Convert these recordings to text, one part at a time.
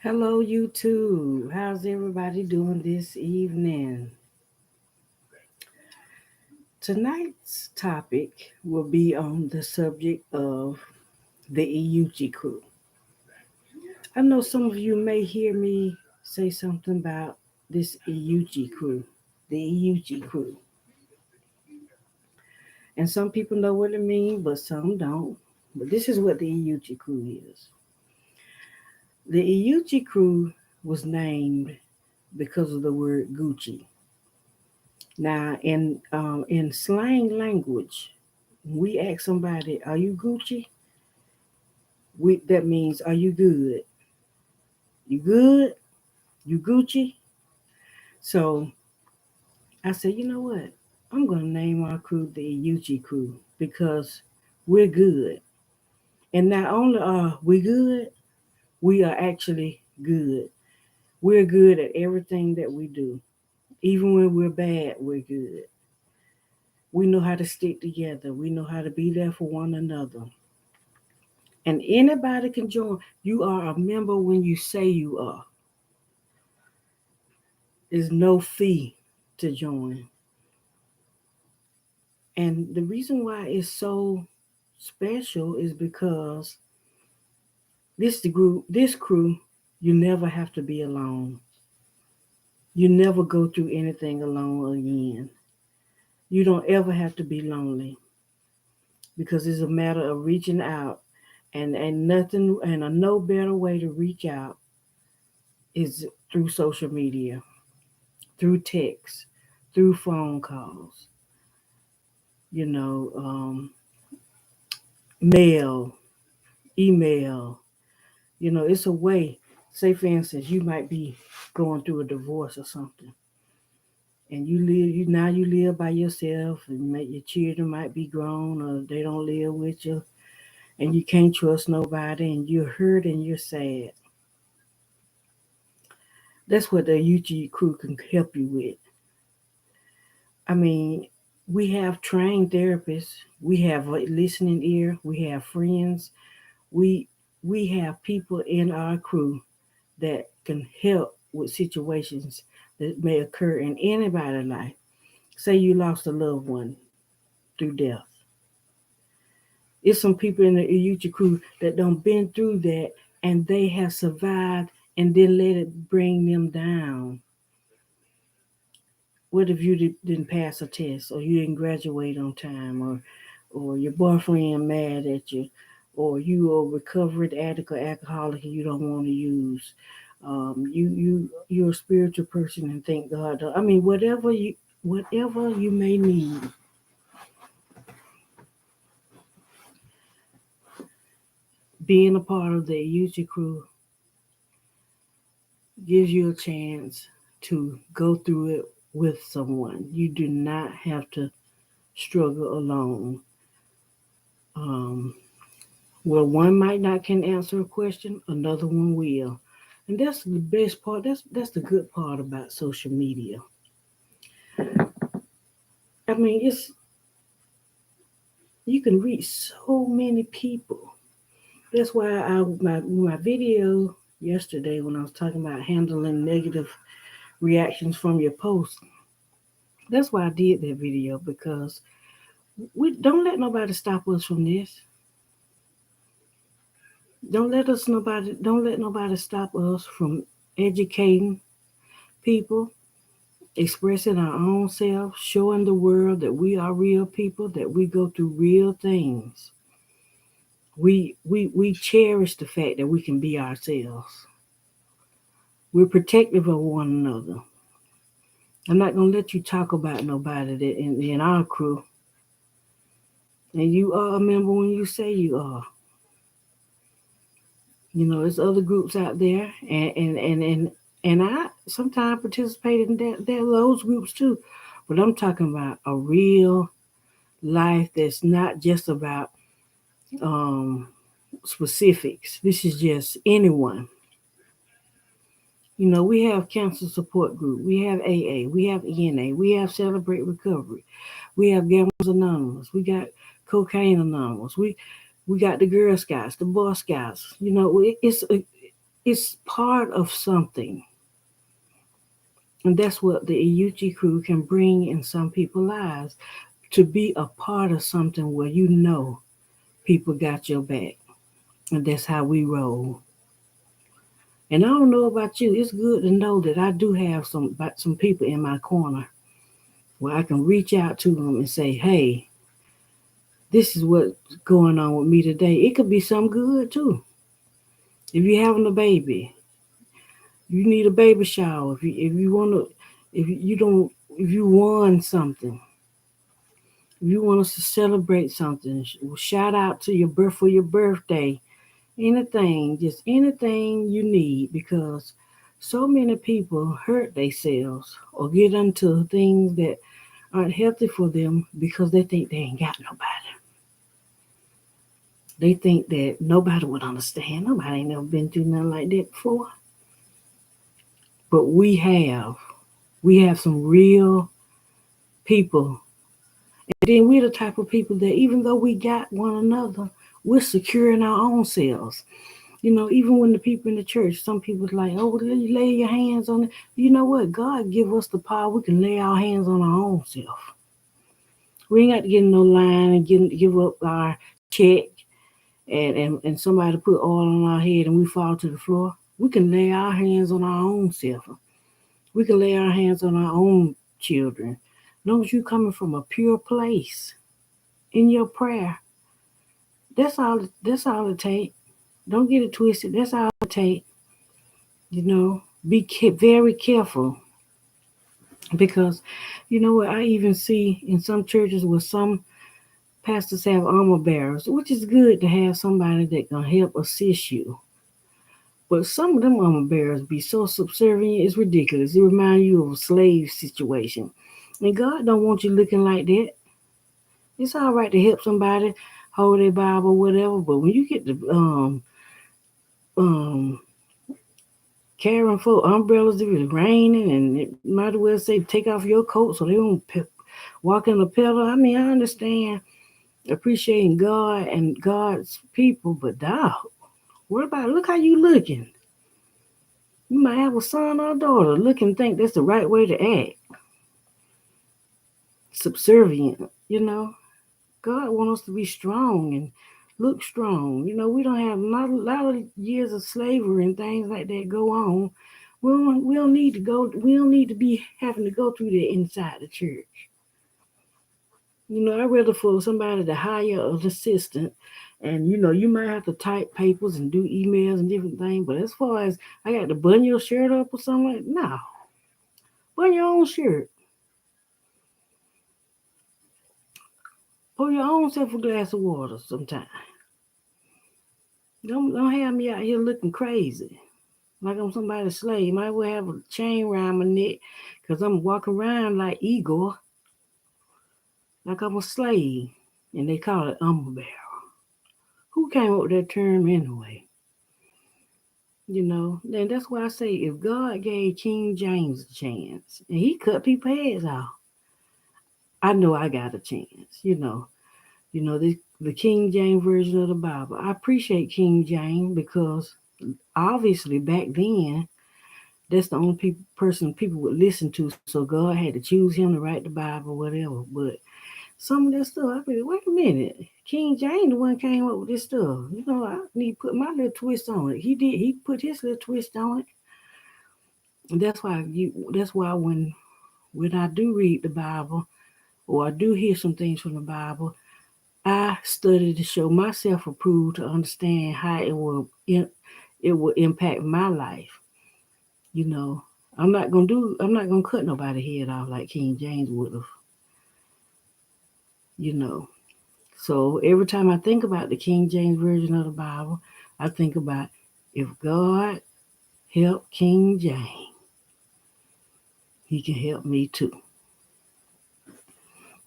Hello, YouTube. How's everybody doing this evening? Tonight's topic will be on the subject of the Eucci Crew. I know some of you may hear me say something about this Eucci Crew, the Eucci Crew. And some people know what it means, but some don't. But this is what the Eucci Crew is. The Eucci Crew was named because of the word Gucci. Now, in slang language, we ask somebody, "Are you Gucci?" That means, "Are you good? You good? You Gucci?" So I said, you know what? I'm gonna name our crew the Eucci Crew because we're good. And not only are we good, we are actually good. We're good at everything that we do. Even when we're bad, we're good. We know how to stick together. We know how to be there for one another. And anybody can join. You are a member when you say you are. There's no fee to join. And the reason why it's so special is because this crew, you never have to be alone. You never go through anything alone again. You don't ever have to be lonely because it's a matter of reaching out and nothing and a no better way to reach out is through social media, through text, through phone calls, you know, mail, email. It's a way. Say, for instance, you might be going through a divorce or something, and you live by yourself, and your children might be grown or they don't live with you, and you can't trust nobody, and you're hurt and you're sad. That's what the UG crew can help you with. I mean, we have trained therapists, we have a listening ear, we have friends, we we have people in our crew that can help with situations that may occur in anybody's life. Say you lost a loved one through death. It's some people in the Eucci crew that don't been through that and they have survived and then let it bring them down. What if you didn't pass a test or you didn't graduate on time or your boyfriend mad at you or you are a recovered addict or alcoholic and you don't want to use you're a spiritual person and thank God. I mean, whatever you may need, being a part of the Eucci crew gives you a chance to go through it with someone. You do not have to struggle alone. Um, where one might not can answer a question, another one will, and that's the best part. That's the good part about social media. I mean, it's you can reach so many people. That's why my video yesterday when I was talking about handling negative reactions from your post. That's why I did that video because we don't let nobody stop us from this. Don't let nobody stop us from educating people, expressing our own self, showing the world that we are real people, that we go through real things. We cherish the fact that we can be ourselves. We're protective of one another. I'm not gonna let you talk about nobody that in our crew. And you are a member when you say you are. There's other groups out there, and I sometimes participate in those groups too. But I'm talking about a real life that's not just about um, specifics. This is just anyone. We have cancer support group, we have AA, we have ENA, we have Celebrate Recovery, we have Gamblers Anonymous, we got Cocaine Anonymous, we got the Girl Scouts, the Boy Scouts. It's part of something. And that's what the Eucci Crew can bring in some people's lives, to be a part of something where you know people got your back. And that's how we roll. And I don't know about you. It's good to know that I do have some people in my corner where I can reach out to them and say, "Hey, this is what's going on with me today." It could be some good too. If you're having a baby, you need a baby shower. If you want to, if you don't, if you won something, if you want us to celebrate something, shout out to your birth for your birthday. Anything, just anything you need, because so many people hurt themselves or get into things that aren't healthy for them because they think they ain't got nobody. They think that nobody would understand. Nobody ain't never been through nothing like that before. But we have. We have some real people. And then we're the type of people that even though we got one another, we're secure in our own selves. Even when the people in the church, some people's like, "Oh, lay your hands on it." You know what? God give us the power. We can lay our hands on our own self. We ain't got to get in no line and give up our check and somebody put oil on our head and we fall to the floor. We can lay our hands on our own self. We can lay our hands on our own children. As long as you coming from a pure place in your prayer, that's all. That's all it take. Don't get it twisted. That's all it take. Be very careful, because you know what, I even see in some churches where some pastors have armor bearers, which is good to have somebody that can help assist you. But some of them armor bearers be so subservient, it's ridiculous. It reminds you of a slave situation. And God don't want you looking like that. It's all right to help somebody hold their Bible or whatever, but when you get to um carrying for umbrellas if it's raining, and it might as well say take off your coat so they don't walk in the puddle. I mean, I understand appreciating God and God's people, but dog, what about, look how you looking? You might have a son or a daughter look and think that's the right way to act. Subservient, you know. God wants us to be strong and look strong. We don't have not a lot of years of slavery and things like that go on. We don't need to go. We don't need to be having to go through that inside the church. I'd rather for somebody to hire an assistant, and you might have to type papers and do emails and different things. But as far as I got to button your shirt up or something, like, no, button your own shirt. Pour your own self a glass of water sometime. Don't have me out here looking crazy like I'm somebody's slave. Might well have a chain around my neck because I'm walking around like Igor, like I'm a slave. And they call it armor bearer. Who came up with that term anyway? And that's why I say if God gave King James a chance and he cut people's heads off, I know I got a chance. The King James version of the Bible. I appreciate King James because obviously back then that's the only person people would listen to. So God had to choose him to write the Bible, whatever. But some of that stuff, I be like, wait a minute. King James the one came up with this stuff. I need to put my little twist on it. He did. He put his little twist on it. And that's why when I do read the Bible or I do hear some things from the Bible, I study to show myself approved to understand how it will impact my life. You know, I'm not gonna cut nobody head off like King James would have. You know, so every time I think about the King James version of the Bible, I think about if God helped King James, He can help me too.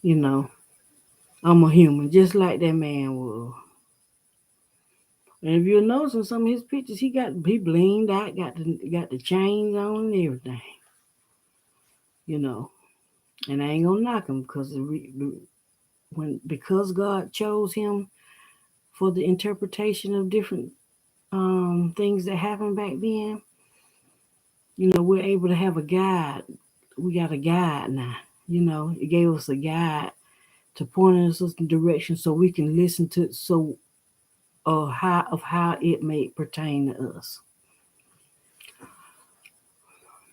You know, I'm a human just like that man was. And if you'll notice in some of his pictures, he blinged out, got the chains on and everything. You know, and I ain't gonna knock him because God chose him for the interpretation of different things that happened back then, we're able to have a guide. We got a guide now. It gave us a guide to point us in direction so we can listen to how it may pertain to us.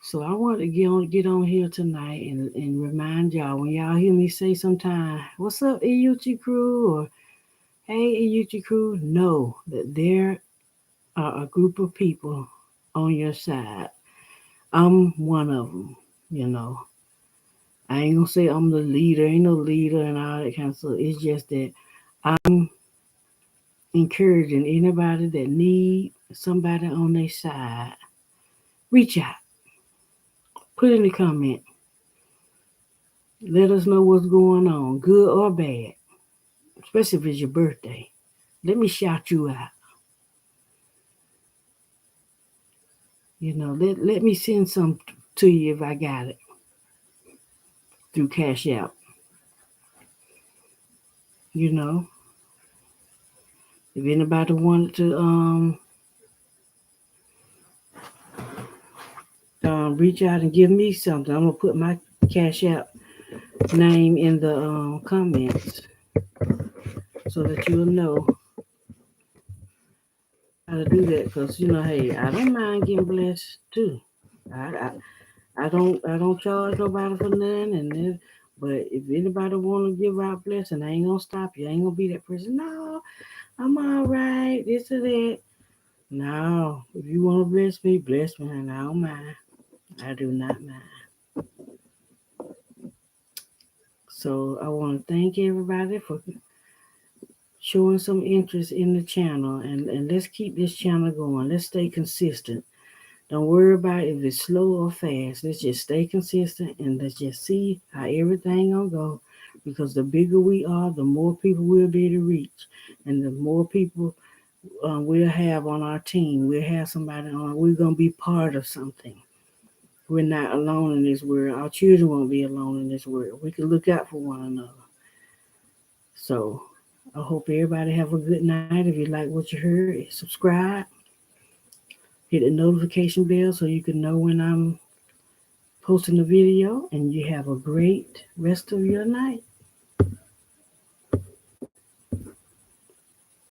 So I want to get on here tonight and remind y'all, when y'all hear me say sometime, "What's up, Eucci Crew?" or "Hey, Eucci Crew," know that there are a group of people on your side. I'm one of them. You know, I ain't gonna say I'm the leader, ain't no leader and all that kind of stuff. It's just that I'm encouraging anybody that need somebody on their side. Reach out, put in the comment, let us know what's going on, good or bad, especially if it's your birthday. Let me shout you out. Let me send some to you if I got it through Cash App. You know, if anybody wanted to reach out and give me something, I'm gonna put my Cash App name in the comments so that you'll know how to do that. Cause hey, I don't mind getting blessed too. I don't charge nobody for nothing, but if anybody want to give out blessing, I ain't gonna stop you. I ain't gonna be that person. No, I'm all right. This or that. No, if you want to bless me, and I don't mind. I do not mind. So I want to thank everybody for showing some interest in the channel, and let's keep this channel going. Let's stay consistent. Don't worry about if it's slow or fast. Let's just stay consistent and let's just see how everything gonna go. Because the bigger we are, the more people we'll be able to reach, and the more people we'll have on our team. We'll have somebody on. We're gonna be part of something. We're not alone in this world. Our children won't be alone in this world. We can look out for one another. So I hope everybody have a good night. If you like what you heard, subscribe, hit the notification bell so you can know when I'm posting a video, and you have a great rest of your night.